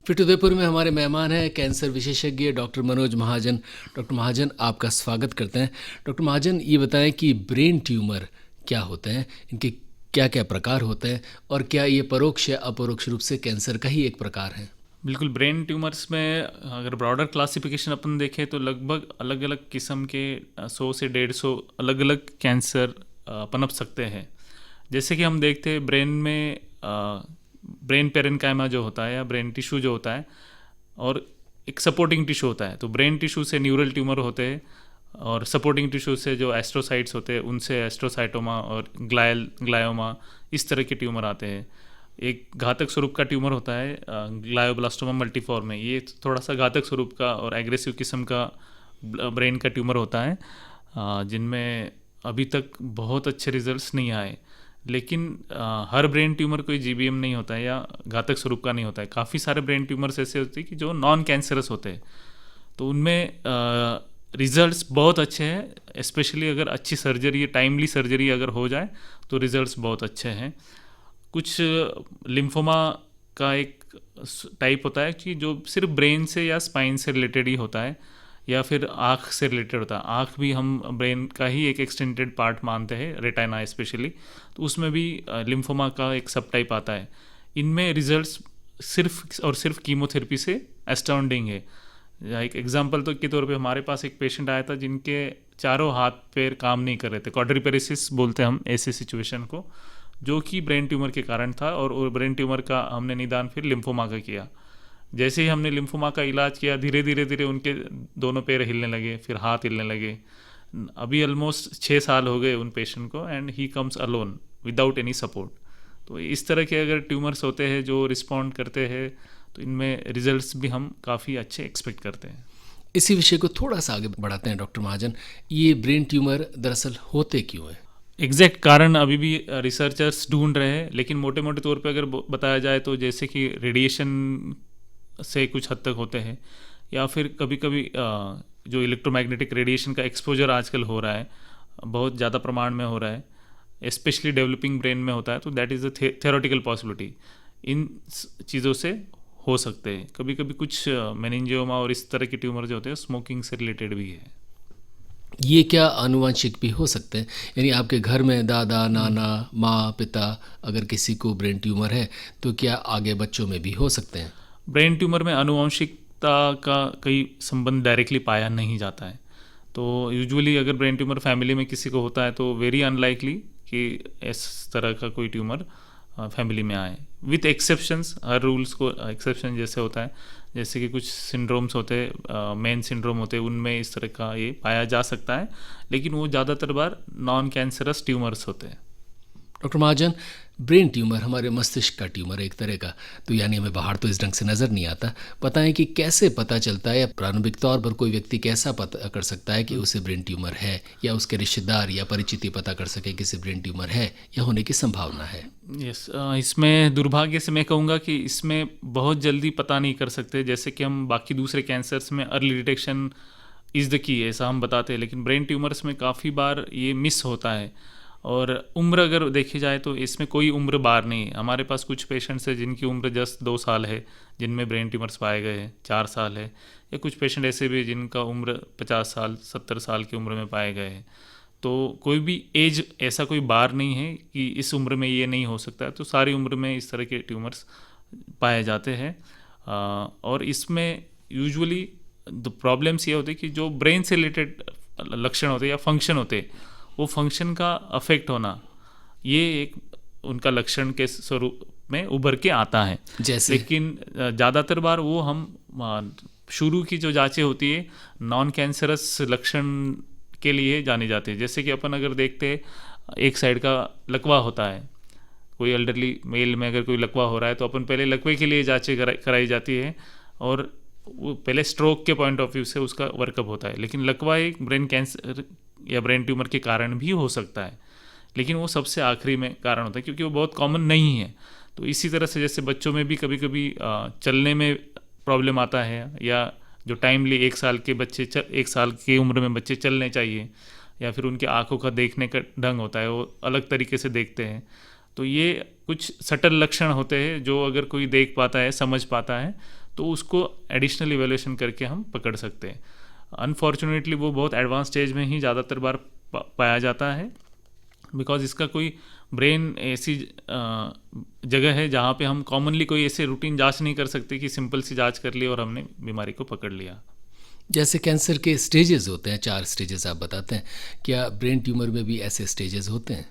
Fit Udaipur में हमारे मेहमान हैं कैंसर विशेषज्ञ डॉक्टर मनोज महाजन। डॉक्टर महाजन, आपका स्वागत करते हैं। डॉक्टर महाजन, ये बताएं कि ब्रेन ट्यूमर क्या होते हैं, इनके क्या क्या प्रकार होते हैं, और क्या ये परोक्ष या अपरोक्ष रूप से कैंसर का ही एक प्रकार है? बिल्कुल। ब्रेन ट्यूमर्स में अगर ब्रॉडर क्लासिफिकेशन अपन देखें तो लगभग अलग अलग किस्म के 100 से 150 अलग अलग कैंसर पनप सकते हैं। जैसे कि हम देखते हैं ब्रेन में ब्रेन पेरेन्काइमा जो होता है या ब्रेन टिश्यू जो होता है, और एक सपोर्टिंग टिश्यू होता है। तो ब्रेन टिश्यू से न्यूरल ट्यूमर होते हैं, और सपोर्टिंग टिश्यू से जो एस्ट्रोसाइट्स होते हैं उनसे एस्ट्रोसाइटोमा और ग्लायोमा, इस तरह के ट्यूमर आते हैं। एक घातक स्वरूप का ट्यूमर होता है ग्लायोब्लास्टोमा मल्टीफॉर्म में। ये थोड़ा सा घातक स्वरूप का और एग्रेसिव किस्म का ब्रेन का ट्यूमर होता है, जिनमें अभी तक बहुत अच्छे रिजल्ट्स नहीं आए। लेकिन हर ब्रेन ट्यूमर कोई जीबीएम नहीं होता है या घातक स्वरूप का नहीं होता है। काफ़ी सारे ब्रेन ट्यूमर्स ऐसे होते हैं कि जो नॉन कैंसरस होते हैं, तो उनमें रिजल्ट्स बहुत अच्छे हैं। स्पेशली अगर अच्छी सर्जरी, टाइमली सर्जरी अगर हो जाए तो रिजल्ट्स बहुत अच्छे हैं। कुछ लिम्फोमा का एक टाइप होता है कि जो सिर्फ ब्रेन से या स्पाइन से रिलेटेड ही होता है, या फिर आँख से रिलेटेड होता है। आँख भी हम ब्रेन का ही एक एक्सटेंडेड पार्ट मानते हैं, रेटाइना स्पेशली, तो उसमें भी लिम्फोमा का एक सब टाइप आता है। इनमें रिजल्ट्स सिर्फ और सिर्फ कीमोथेरेपी से एस्टाउंडिंग है। एक एग्जांपल तो के तौर पे हमारे पास एक पेशेंट आया था जिनके चारों हाथ पैर काम नहीं कर रहे थे। क्वाड्रिपेरेसिस बोलते हैं हम ऐसे सिचुएशन को, जो कि ब्रेन ट्यूमर के कारण था। और ब्रेन ट्यूमर का हमने निदान फिर लिम्फोमा का किया। जैसे ही हमने लिम्फोमा का इलाज किया, धीरे धीरे धीरे उनके दोनों पैर हिलने लगे, फिर हाथ हिलने लगे। अभी ऑलमोस्ट 6 साल हो गए उन पेशेंट को, and he comes alone without any support. तो इस तरह के अगर ट्यूमर्स होते हैं जो रिस्पॉन्ड करते हैं, तो इनमें रिजल्ट्स भी हम काफ़ी अच्छे एक्सपेक्ट करते हैं। इसी विषय को थोड़ा सा आगे बढ़ाते हैं डॉक्टर महाजन। ये ब्रेन ट्यूमर दरअसल होते क्यों हैं? एग्जैक्ट कारण अभी भी रिसर्चर्स ढूंढ रहे हैं, लेकिन मोटे मोटे तौर पे अगर बताया जाए तो जैसे कि रेडिएशन से कुछ हद तक होते हैं, या फिर कभी कभी जो इलेक्ट्रोमैग्नेटिक रेडिएशन का एक्सपोजर आजकल हो रहा है, बहुत ज़्यादा प्रमाण में हो रहा है, स्पेशली डेवलपिंग ब्रेन में होता है, तो that is a theoretical possibility. इन चीज़ों से हो सकते हैं। कभी कभी कुछ मेनिंजियोमा और इस तरह के ट्यूमर जो होते हैं स्मोकिंग से रिलेटेड भी है। ये क्या आनुवंशिक भी हो सकते हैं? यानी आपके घर में दादा, नाना, माँ, पिता अगर किसी को ब्रेन ट्यूमर है, तो क्या आगे बच्चों में भी हो सकते हैं? ब्रेन ट्यूमर में आनुवंशिकता का कई संबंध डायरेक्टली पाया नहीं जाता है। तो यूजुअली अगर ब्रेन ट्यूमर फैमिली में किसी को होता है तो वेरी अनलाइकली कि इस तरह का कोई ट्यूमर फैमिली में आए, विथ एक्सेप्शंस। हर रूल्स को एक्सेप्शन जैसे होता है, जैसे कि कुछ सिंड्रोम्स होते हैं, मेन सिंड्रोम होते हैं, उनमें इस तरह का ये पाया जा सकता है, लेकिन वो ज़्यादातर बार नॉन कैंसरस ट्यूमर्स होते हैं। डॉक्टर महाजन, ब्रेन ट्यूमर हमारे मस्तिष्क का ट्यूमर है एक तरह का, तो यानी हमें बाहर तो इस ढंग से नज़र नहीं आता। बताएं कि कैसे पता चलता है, या प्रारंभिक तौर पर कोई व्यक्ति कैसा पता कर सकता है कि उसे ब्रेन ट्यूमर है, या उसके रिश्तेदार या परिचित पता कर सके कि इसे ब्रेन ट्यूमर है या होने की संभावना है? यस, इसमें दुर्भाग्य से मैं कहूँगा कि इसमें बहुत जल्दी पता नहीं कर सकते। जैसे कि हम बाकी दूसरे कैंसर्स में early detection is the key, ऐसा हम बताते हैं, लेकिन ब्रेन ट्यूमर्स में काफ़ी बार ये मिस होता है। और उम्र अगर देखी जाए तो इसमें कोई उम्र बार नहीं है। हमारे पास कुछ पेशेंट्स हैं जिनकी उम्र जस्ट 2 साल है, जिनमें ब्रेन ट्यूमर्स पाए गए हैं, 4 साल है, या कुछ पेशेंट ऐसे भी जिनका उम्र 50 साल 70 साल की उम्र में पाए गए हैं। तो कोई भी एज ऐसा कोई बार नहीं है कि इस उम्र में ये नहीं हो सकता है। तो सारी उम्र में इस तरह के ट्यूमर्स पाए जाते हैं। और इसमें यूजुअली द प्रॉब्लम्स ये होते हैं कि जो ब्रेन से रिलेटेड लक्षण होते हैं या फंक्शन होते हैं, वो फंक्शन का अफेक्ट होना, ये एक उनका लक्षण के स्वरूप में उभर के आता है। जैसे लेकिन ज़्यादातर बार वो हम शुरू की जो जांचें होती है नॉन कैंसरस लक्षण के लिए जानी जाती है। जैसे कि अपन अगर देखते हैं, एक साइड का लकवा होता है, कोई एल्डरली मेल में अगर कोई लकवा हो रहा है तो अपन पहले लकवे के लिए जांचें कराई जाती है, और वो पहले स्ट्रोक के पॉइंट ऑफ व्यू से उसका वर्कअप होता है। लेकिन लकवा एक ब्रेन कैंसर या ब्रेन ट्यूमर के कारण भी हो सकता है, लेकिन वो सबसे आखिरी में कारण होता है क्योंकि वो बहुत कॉमन नहीं है। तो इसी तरह से जैसे बच्चों में भी कभी कभी चलने में प्रॉब्लम आता है, या जो टाइमली 1 साल के बच्चे 1 साल की उम्र में बच्चे चलने चाहिए, या फिर उनके आँखों का देखने का ढंग होता है, वो अलग तरीके से देखते हैं। तो ये कुछ सटल लक्षण होते हैं जो अगर कोई देख पाता है, समझ पाता है, तो उसको एडिशनल इवेल्यूशन करके हम पकड़ सकते हैं। अनफॉर्चुनेटली वो बहुत एडवांस स्टेज में ही ज़्यादातर बार पाया जाता है, बिकॉज इसका कोई ब्रेन ऐसी जगह है जहाँ पे हम कॉमनली कोई ऐसे रूटीन जांच नहीं कर सकते कि सिंपल सी जांच कर ली और हमने बीमारी को पकड़ लिया। जैसे कैंसर के स्टेजेस होते हैं, 4 स्टेजेस आप बताते हैं, क्या ब्रेन ट्यूमर में भी ऐसे स्टेजेस होते हैं?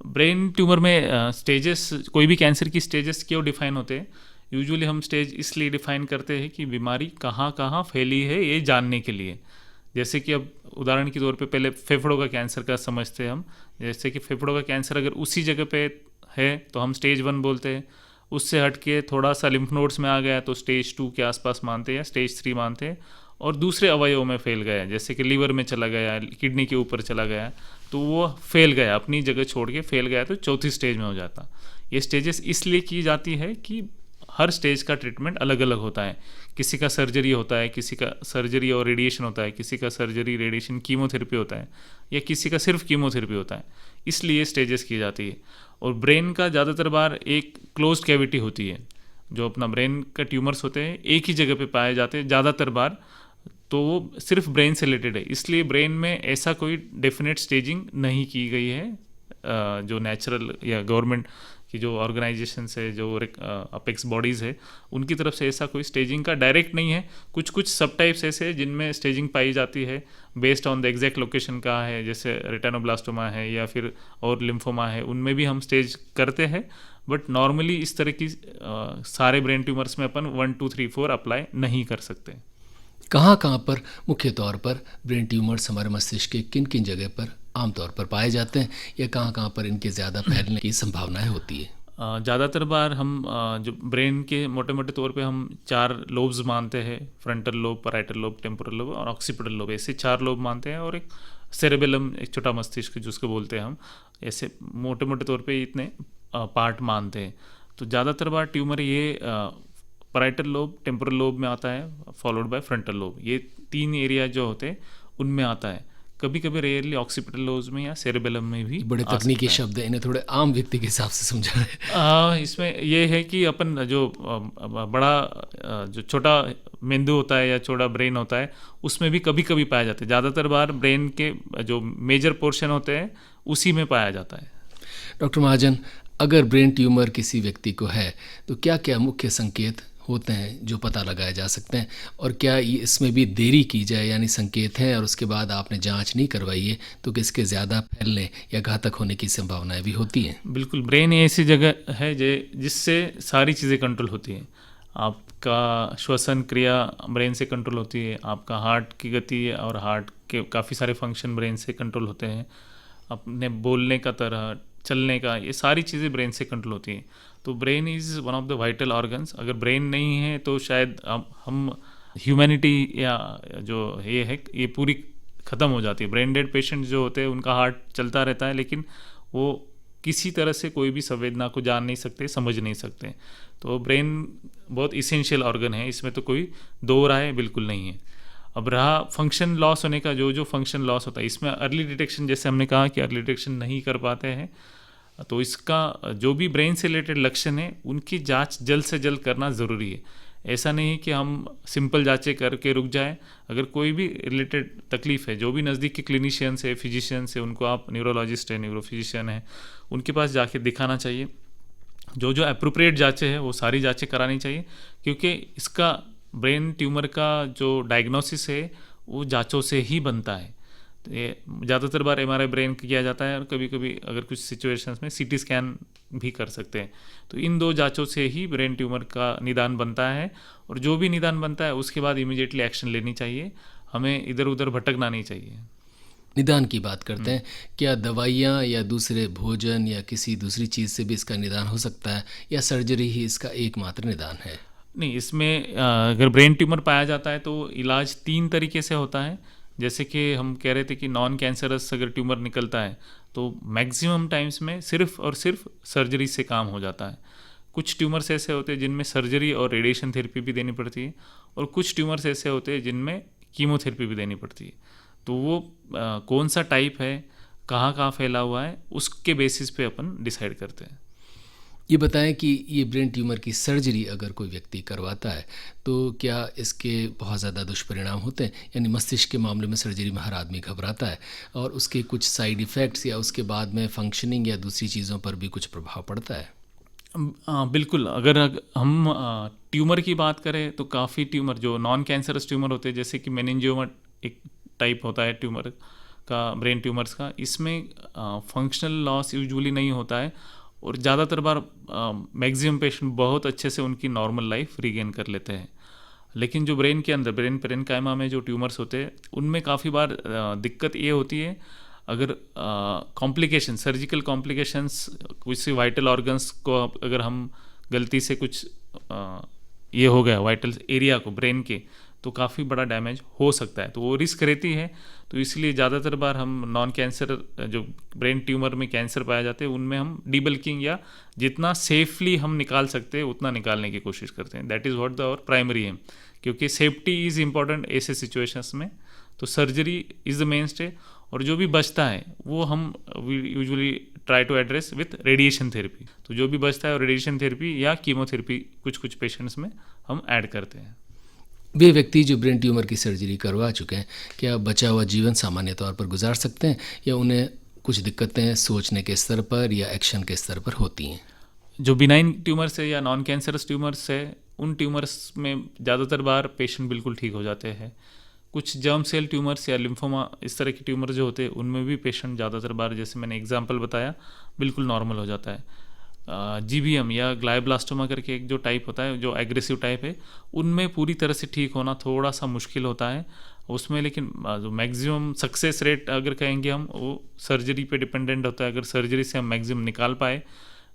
ब्रेन ट्यूमर में स्टेजेस, कोई भी कैंसर की स्टेजेस क्यों डिफाइन होते हैं? यूजुअली हम स्टेज इसलिए डिफाइन करते हैं कि बीमारी कहाँ कहाँ फैली है ये जानने के लिए। जैसे कि अब उदाहरण के तौर पे पहले फेफड़ों का कैंसर का समझते हैं हम। जैसे कि फेफड़ों का कैंसर अगर उसी जगह पे है तो हम स्टेज 1 बोलते हैं। उससे हट के थोड़ा सा लिम्फ नोड्स में आ गया तो स्टेज 2 के आसपास मानते हैं या स्टेज 3 मानते हैं। और दूसरे अवयवों में फैल गया, जैसे कि लीवर में चला गया, किडनी के ऊपर चला गया, तो वो फैल गया, अपनी जगह छोड़ के फैल गया, तो चौथी स्टेज में हो जाता। ये स्टेजेस इसलिए की जाती है कि हर स्टेज का ट्रीटमेंट अलग अलग होता है। किसी का सर्जरी होता है, किसी का सर्जरी और रेडिएशन होता है, किसी का सर्जरी रेडिएशन कीमोथेरेपी होता है, या किसी का सिर्फ कीमोथेरेपी होता है। इसलिए स्टेजेस की जाती है। और ब्रेन का ज़्यादातर बार एक क्लोज्ड कैविटी होती है। जो अपना ब्रेन का ट्यूमर्स होते हैं एक ही जगह पे पाए जाते हैं ज़्यादातर बार, तो वो सिर्फ ब्रेन से रिलेटेड है। इसलिए ब्रेन में ऐसा कोई डेफिनेट स्टेजिंग नहीं की गई है। जो नेचुरल या गवर्नमेंट की जो ऑर्गेनाइजेशंस है, जो अपेक्स बॉडीज़ है, उनकी तरफ से ऐसा कोई स्टेजिंग का डायरेक्ट नहीं है। कुछ कुछ सब टाइप्स ऐसे हैं जिनमें स्टेजिंग पाई जाती है based on the exact location का है, जैसे रेटिनोब्लास्टोमा है या फिर और लिम्फोमा है, उनमें भी हम स्टेज करते हैं। बट नॉर्मली इस तरह की सारे ब्रेन ट्यूमर्स में अपन 1 2 3 4 अप्लाई नहीं कर सकते। कहाँ कहाँ पर मुख्य तौर पर ब्रेन ट्यूमर्स हमारे मस्तिष्क के किन किन जगह पर आमतौर पर पाए जाते हैं, या कहाँ कहाँ पर इनके ज़्यादा फैलने की संभावनाएं होती है? ज़्यादातर बार हम जो ब्रेन के मोटे मोटे तौर पे हम 4 लोब्स मानते हैं, frontal lobe, parietal lobe, temporal lobe और ऑक्सीपिटल लोब, ऐसे 4 लोब मानते हैं। और एक सेरेबेलम, एक छोटा मस्तिष्क जिसको बोलते हैं हम, ऐसे मोटे मोटे तौर पे इतने पार्ट मानते हैं। तो ज़्यादातर बार ट्यूमर ये पैराइटल लोब, टेम्पोरल लोब में आता है, फॉलोड बाय फ्रंटल लोब। ये 3 एरिया जो होते हैं उनमें आता है। कभी कभी रेयरली ऑक्सीपिटल लोब्स में या सेरेबेलम में भी बड़े आ तकनीकी सकता है। शब्द हैं, इन्हें थोड़े आम व्यक्ति के हिसाब से समझा है। इसमें ये है कि अपन जो बड़ा जो छोटा मेंदू होता है या छोटा ब्रेन होता है, उसमें भी कभी कभी पाया जाता है। ज़्यादातर बार ब्रेन के जो मेजर पोर्शन होते हैं उसी में पाया जाता है। डॉक्टर महाजन, अगर ब्रेन ट्यूमर किसी व्यक्ति को है तो क्या क्या मुख्य संकेत होते हैं जो पता लगाए जा सकते हैं, और क्या इसमें भी देरी की जाए, यानी संकेत हैं और उसके बाद आपने जांच नहीं करवाई है तो किसके ज़्यादा फैलने या घातक होने की संभावनाएं भी होती हैं? बिल्कुल, ब्रेन ऐसी जगह है जिससे सारी चीज़ें कंट्रोल होती हैं। आपका श्वसन क्रिया ब्रेन से कंट्रोल होती है, आपका हार्ट की गति और हार्ट के काफ़ी सारे फंक्शन ब्रेन से कंट्रोल होते हैं, अपने बोलने का तरह, चलने का, ये सारी चीज़ें ब्रेन से कंट्रोल होती हैं। तो brain is one of the vital organs. अगर ब्रेन नहीं है तो शायद हम ह्यूमैनिटी या जो ये है ये पूरी ख़त्म हो जाती है। ब्रेन डेड पेशेंट जो होते हैं उनका हार्ट चलता रहता है, लेकिन वो किसी तरह से कोई भी संवेदना को जान नहीं सकते, समझ नहीं सकते। तो ब्रेन बहुत इसेंशियल ऑर्गन है, इसमें तो कोई दो राय बिल्कुल नहीं है। अब रहा फंक्शन लॉस होने का, जो फंक्शन लॉस होता है, इसमें अर्ली डिटेक्शन, जैसे हमने कहा कि अर्ली डिटेक्शन नहीं कर पाते हैं, तो इसका जो भी ब्रेन से रिलेटेड लक्षण है उनकी जांच जल्द से जल्द करना ज़रूरी है। ऐसा नहीं है कि हम सिंपल जांचें करके रुक जाएं। अगर कोई भी रिलेटेड तकलीफ़ है, जो भी नज़दीक के क्लिनिशियंस है, फिजिशियंस है, उनको आप न्यूरोलॉजिस्ट है, न्यूरोफिजिशियन है, उनके पास जाके दिखाना चाहिए। जो अप्रोप्रिएट जांचें हैं वो सारी जांचें करानी चाहिए, क्योंकि इसका ब्रेन ट्यूमर का जो डायग्नोसिस है वो जांचों से ही बनता है। तो ये ज़्यादातर बार MRI ब्रेन किया जाता है, और कभी कभी अगर कुछ सिचुएशंस में CT स्कैन भी कर सकते हैं। तो इन 2 जांचों से ही ब्रेन ट्यूमर का निदान बनता है, और जो भी निदान बनता है उसके बाद इमीडिएटली एक्शन लेनी चाहिए, हमें इधर उधर भटकना नहीं चाहिए। निदान की बात करते हैं, क्या दवाइयाँ या दूसरे भोजन या किसी दूसरी चीज़ से भी इसका निदान हो सकता है, या सर्जरी ही इसका एकमात्र निदान है? नहीं, इसमें अगर ब्रेन ट्यूमर पाया जाता है तो इलाज 3 तरीके से होता है। जैसे कि हम कह रहे थे कि नॉन कैंसरस अगर ट्यूमर निकलता है तो मैक्सिमम टाइम्स में सिर्फ और सिर्फ सर्जरी से काम हो जाता है। कुछ ट्यूमर्स ऐसे होते हैं जिनमें सर्जरी और रेडिएशन थेरेपी भी देनी पड़ती है, और कुछ ट्यूमर्स ऐसे होते हैं जिनमें कीमोथेरेपी भी देनी पड़ती है। तो वो कौन सा टाइप है, कहाँ कहाँ फैला हुआ है, उसके बेसिस पे अपन डिसाइड करते हैं। ये बताएं कि ये ब्रेन ट्यूमर की सर्जरी अगर कोई व्यक्ति करवाता है तो क्या इसके बहुत ज़्यादा दुष्परिणाम होते हैं? यानी मस्तिष्क के मामले में सर्जरी में हर आदमी घबराता है, और उसके कुछ साइड इफ़ेक्ट्स या उसके बाद में फंक्शनिंग या दूसरी चीज़ों पर भी कुछ प्रभाव पड़ता है? बिल्कुल, अगर हम ट्यूमर की बात करें तो काफ़ी ट्यूमर जो नॉन कैंसरस ट्यूमर होते हैं, जैसे कि मेनिंजियोमा एक टाइप होता है ट्यूमर का, ब्रेन ट्यूमर्स का, इसमें फंक्शनल लॉस यूजुअली नहीं होता है, और ज़्यादातर बार मैक्सिमम पेशेंट बहुत अच्छे से उनकी नॉर्मल लाइफ रीगेन कर लेते हैं। लेकिन जो ब्रेन के अंदर, ब्रेन पेरेन्काइमा में जो ट्यूमर्स होते हैं, उनमें काफ़ी बार दिक्कत ये होती है, अगर कॉम्प्लिकेशन, सर्जिकल कॉम्प्लिकेशंस, किसी वाइटल ऑर्गन्स को अगर हम गलती से कुछ ये हो गया वाइटल एरिया को ब्रेन के, तो काफ़ी बड़ा डैमेज हो सकता है, तो वो रिस्क रहती है। तो इसलिए ज़्यादातर बार हम नॉन कैंसर, जो ब्रेन ट्यूमर में कैंसर पाया जाते हैं, उनमें हम डीबल्किंग या जितना सेफली हम निकाल सकते हैं उतना निकालने की कोशिश करते हैं। That is what the our primary aim, क्योंकि सेफ्टी इज़ इम्पॉर्टेंट ऐसे सिचुएशंस में। तो surgery is the mainstay, और जो भी बचता है वो हम usually try to address with radiation therapy. तो जो भी बचता है रेडिएशन थेरेपी या कीमोथेरेपी कुछ पेशेंट्स में हम ऐड करते हैं। वे व्यक्ति जो ब्रेन ट्यूमर की सर्जरी करवा चुके हैं, क्या बचा हुआ जीवन सामान्य तौर पर गुजार सकते हैं, या उन्हें कुछ दिक्कतें सोचने के स्तर पर या एक्शन के स्तर पर होती हैं? जो बिनाइन ट्यूमर्स है या नॉन कैंसरस ट्यूमर्स है, उन ट्यूमर्स में ज़्यादातर बार पेशेंट बिल्कुल ठीक हो जाते हैं। कुछ जर्म सेल ट्यूमर्स या लिम्फोमा, इस तरह के ट्यूमर जो होते हैं, उनमें भी पेशेंट ज़्यादातर बार, जैसे मैंने एग्जांपल बताया, बिल्कुल नॉर्मल हो जाता है। जीबीएम या ग्लायोब्लास्टोमा करके एक जो टाइप होता है, जो एग्रेसिव टाइप है, उनमें पूरी तरह से ठीक होना थोड़ा सा मुश्किल होता है उसमें। लेकिन जो मैक्सिमम सक्सेस रेट अगर कहेंगे हम, वो सर्जरी पे डिपेंडेंट होता है। अगर सर्जरी से हम मैक्सिमम निकाल पाए,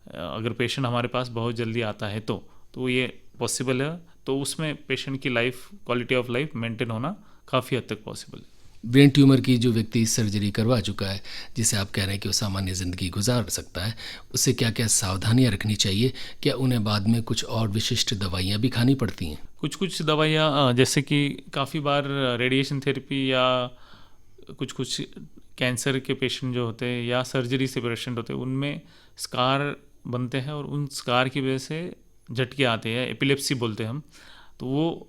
अगर पेशेंट हमारे पास बहुत जल्दी आता है तो ये पॉसिबल है। तो उसमें पेशेंट की life, quality of life maintain होना काफ़ी हद तक पॉसिबल है। ब्रेन ट्यूमर की जो व्यक्ति सर्जरी करवा चुका है, जिसे आप कह रहे हैं कि वो सामान्य ज़िंदगी गुजार सकता है, उससे क्या क्या सावधानियां रखनी चाहिए? क्या उन्हें बाद में कुछ और विशिष्ट दवाइयां भी खानी पड़ती हैं? कुछ दवाइयाँ, जैसे कि काफ़ी बार रेडिएशन थेरेपी या कुछ कैंसर के पेशेंट जो होते हैं या सर्जरी से पेशेंट होते हैं, उनमें स्कार बनते हैं, और उन स्कार की वजह से झटके आते हैं, एपिलेप्सी बोलते हैं हम। तो वो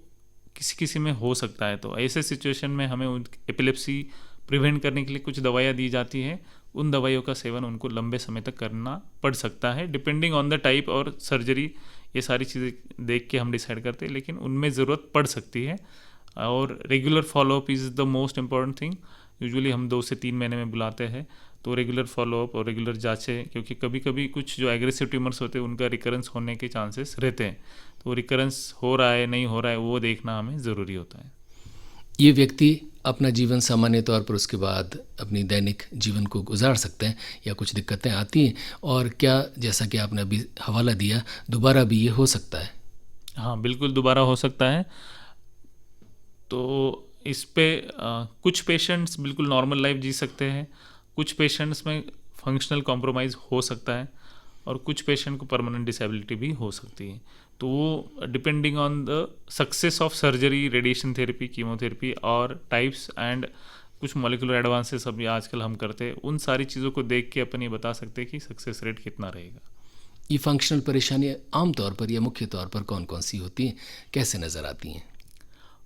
किसी में हो सकता है। तो ऐसे सिचुएशन में हमें उन एपिलेप्सी प्रिवेंट करने के लिए कुछ दवाइयाँ दी जाती हैं। उन दवाइयों का सेवन उनको लंबे समय तक करना पड़ सकता है, डिपेंडिंग ऑन द टाइप और सर्जरी। ये सारी चीज़ें देख के हम डिसाइड करते हैं, लेकिन उनमें ज़रूरत पड़ सकती है। और regular follow up is the most important thing. Usually हम 2 से 3 महीने में बुलाते हैं, तो रेगुलर फॉलोअप और रेगुलर जांचें, क्योंकि कभी कभी कुछ जो एग्रेसिव ट्यूमर्स होते हैं उनका रिकरेंस होने के चांसेस रहते हैं। तो रिकरेंस हो रहा है नहीं हो रहा है वो देखना हमें ज़रूरी होता है। ये व्यक्ति अपना जीवन सामान्य तौर पर उसके बाद अपनी दैनिक जीवन को गुजार सकते हैं, या कुछ दिक्कतें आती हैं? और क्या, जैसा कि आपने अभी हवाला दिया, दोबारा भी ये हो सकता है? हाँ, बिल्कुल दोबारा हो सकता है। तो इस पे कुछ पेशेंट्स बिल्कुल नॉर्मल लाइफ जी सकते हैं, कुछ पेशेंट्स में फंक्शनल कॉम्प्रोमाइज़ हो सकता है, और कुछ पेशेंट को परमानेंट डिसेबिलिटी भी हो सकती है। तो वो depending on the success of surgery, radiation therapy, chemotherapy और टाइप्स एंड कुछ मॉलिक्यूलर एडवांसेस अभी आजकल हम करते हैं, उन सारी चीज़ों को देख के अपन ये बता सकते हैं कि सक्सेस रेट कितना रहेगा। ये फंक्शनल परेशानियाँ आमतौर पर या मुख्य तौर पर कौन कौन सी होती हैं, कैसे नज़र आती हैं?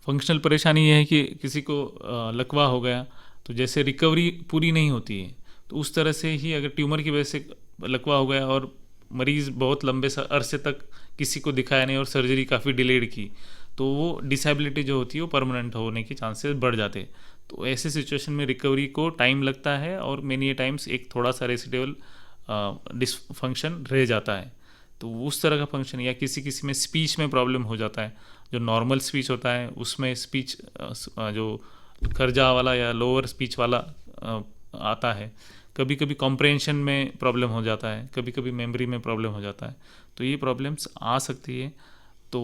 फंक्शनल परेशानी ये है कि किसी को लकवा हो गया, तो जैसे रिकवरी पूरी नहीं होती है, तो उस तरह से ही अगर ट्यूमर की वजह से लकवा हो गया और मरीज़ बहुत लंबे अरसे तक किसी को दिखाया नहीं और सर्जरी काफ़ी डिलेड की, तो वो डिसेबिलिटी जो होती है वो परमानेंट होने के चांसेस बढ़ जाते हैं। तो ऐसे सिचुएशन में रिकवरी को टाइम लगता है, और मेनी टाइम्स एक थोड़ा सा रेसिडुअल डिसफंक्शन रह जाता है। तो उस तरह का फंक्शन, या किसी में स्पीच में प्रॉब्लम हो जाता है, जो नॉर्मल स्पीच होता है उसमें स्पीच जो खर्जा वाला या लोअर स्पीच वाला आता है, कभी कभी कॉम्प्रहेंशन में प्रॉब्लम हो जाता है, कभी कभी मेमोरी में प्रॉब्लम हो जाता है। तो ये प्रॉब्लम्स आ सकती है। तो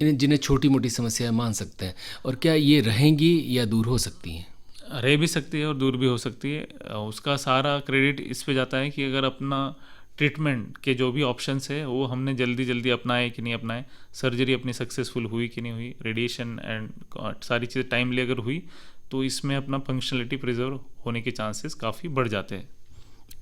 जिन्हें छोटी मोटी समस्याएं मान सकते हैं, और क्या ये रहेंगी या दूर हो सकती हैं? रह भी सकती है और दूर भी हो सकती है। उसका सारा क्रेडिट इस पे जाता है कि अगर अपना ट्रीटमेंट के जो भी ऑप्शंस है वो हमने जल्दी अपनाए कि नहीं अपनाए, सर्जरी अपनी सक्सेसफुल हुई कि नहीं हुई, रेडिएशन एंड सारी चीज़ें टाइमली अगर हुई, तो इसमें अपना फंक्शनलिटी प्रिजर्व होने के चांसेस काफ़ी बढ़ जाते हैं।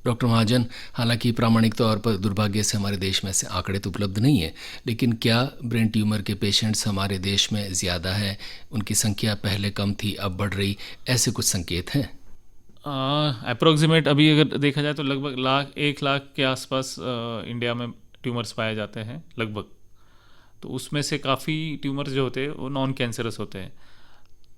डॉक्टर महाजन, हालांकि प्रामाणिक तौर पर दुर्भाग्य से हमारे देश में ऐसे आंकड़े तो उपलब्ध नहीं है, लेकिन क्या ब्रेन ट्यूमर के पेशेंट्स हमारे देश में ज़्यादा है, उनकी संख्या पहले कम थी अब बढ़ रही, ऐसे कुछ संकेत हैं? अप्रोक्सीमेट अभी अगर देखा जाए तो लगभग 1 लाख के आसपास इंडिया में ट्यूमर्स पाए जाते हैं लगभग। तो उसमें से काफ़ी ट्यूमर्स जो होते हैं वो नॉन कैंसरस होते हैं।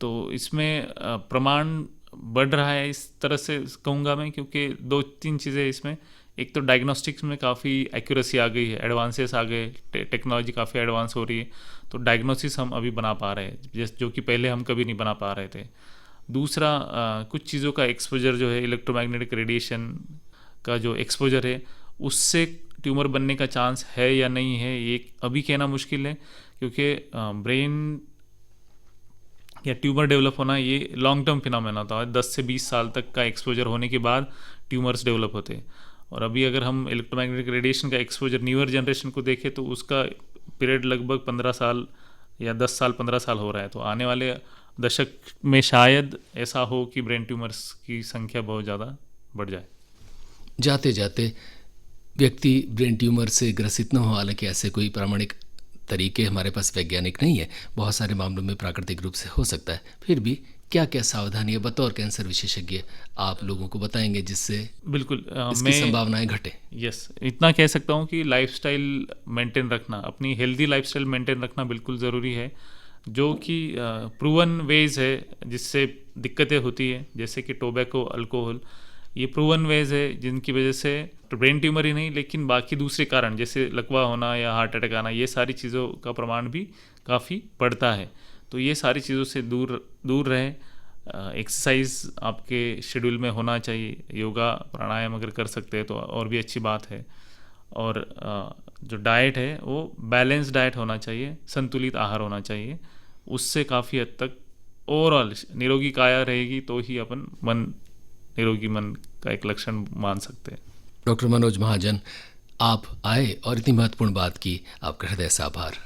तो इसमें प्रमाण बढ़ रहा है इस तरह से कहूँगा मैं, क्योंकि 2-3 चीज़ें इसमें। एक तो डायग्नोस्टिक्स में काफ़ी एक्यूरेसी आ गई है, एडवांसेस आ गए, टेक्नोलॉजी काफ़ी एडवांस हो रही है, तो डायग्नोसिस हम अभी बना पा रहे हैं जैसे जो कि पहले हम कभी नहीं बना पा रहे थे। दूसरा, कुछ चीज़ों का एक्सपोजर जो है, इलेक्ट्रोमैग्नेटिक रेडिएशन का जो एक्सपोजर है, उससे ट्यूमर बनने का चांस है या नहीं है ये अभी कहना मुश्किल है, क्योंकि ब्रेन या ट्यूमर डेवलप होना ये लॉन्ग टर्म फिनोमेना होता है। 10 से 20 साल तक का एक्सपोजर होने के बाद ट्यूमर्स डेवलप होते हैं। और अभी अगर हम इलेक्ट्रोमैग्नेटिक रेडिएशन का एक्सपोजर न्यूअर जनरेशन को देखें तो उसका पीरियड लगभग 15 साल या 10 साल 15 साल हो रहा है। तो आने वाले दशक में शायद ऐसा हो कि ब्रेन ट्यूमर्स की संख्या बहुत ज़्यादा बढ़ जाए। जाते जाते व्यक्ति ब्रेन ट्यूमर से ग्रसित न हो, हालांकि ऐसे कोई प्रामाणिक तरीके हमारे पास वैज्ञानिक नहीं है, बहुत सारे मामलों में प्राकृतिक रूप से हो सकता है, फिर भी क्या क्या सावधानी बतौर कैंसर विशेषज्ञ आप लोगों को बताएंगे जिससे बिल्कुल इसकी संभावनाएं घटे? यस, इतना कह सकता हूँ कि लाइफस्टाइल मेंटेन रखना, अपनी हेल्दी लाइफस्टाइल मेंटेन रखना बिल्कुल ज़रूरी है, जो कि प्रूवन वेज है जिससे दिक्कतें होती है, जैसे कि टोबैको, अल्कोहल, ये प्रूवन वेज है जिनकी वजह से ब्रेन ट्यूमर ही नहीं लेकिन बाकी दूसरे कारण जैसे लकवा होना या हार्ट अटैक आना, ये सारी चीज़ों का प्रमाण भी काफ़ी बढ़ता है। तो ये सारी चीज़ों से दूर रहे। एक्सरसाइज आपके शेड्यूल में होना चाहिए, योगा प्राणायाम अगर कर सकते हैं तो और भी अच्छी बात है। और जो डाइट है वो बैलेंस डाइट होना चाहिए, संतुलित आहार होना चाहिए, उससे काफ़ी हद तक ओवरऑल निरोगी काया रहेगी, तो ही अपन निरोगी मन का एक लक्षण मान सकते हैं। डॉक्टर मनोज महाजन, आप आए और इतनी महत्वपूर्ण बात की, आपका हृदय से आभार।